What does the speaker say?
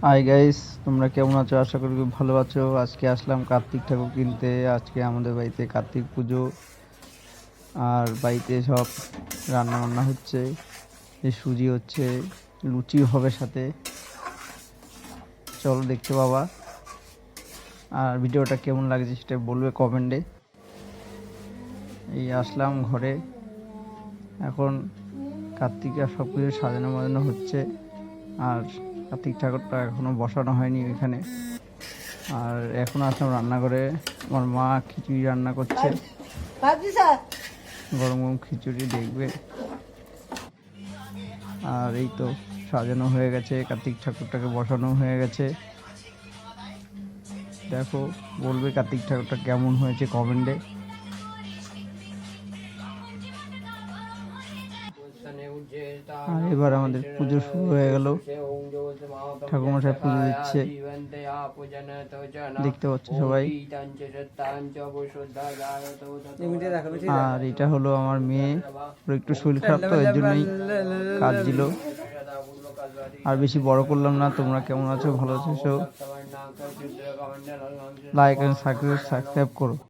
Hi guys, তোমরা কেমন আছো? আশা করি খুব ভালো আছো। আজকে আসলাম কার্তিক ঠাকুর কিনতে। আজকে আমাদের বাড়িতে কার্তিক পুজো, আর বাড়িতে সব রান্না বান্না হচ্ছে। এই সুজি হচ্ছে, লুচি হবে সাথে। চলো দেখতে পাবা। আর ভিডিওটা কেমন লাগছে সেটা বলবে কমেন্টে। এই আসলাম ঘরে, এখন কার্তিকের সব কিছু সাজানো বাজানো হচ্ছে। আর কার্তিক ঠাকুরটা এখনো বসানো হয়নি এখানে। আর এখন আসলাম রান্নাঘরে, আমার মা খিচুড়ি রান্না করছে। গরম গরম খিচুড়ি দেখবে। আর এই তো সাজানো হয়ে গেছে, কার্তিক ঠাকুরটাকে বসানো হয়ে গেছে। দেখো, বলবে কার্তিক ঠাকুরটা কেমন হয়েছে কমেন্টে। আর এবার আমাদের পুজো শুরু হয়ে গেল। ঠাকুরমশাই পুজো দিচ্ছে, দেখতে পাচ্ছ সবাই। আর এটা হলো আমার মেয়ে, ওর একটু শরীর খারাপ তো, এর জন্যই কাজ দিল। আর বেশি বড় করলাম না। তোমরা কেমন আছো? ভালো আছো? লাইক এন্ড সাবস্ক্রাইব করো।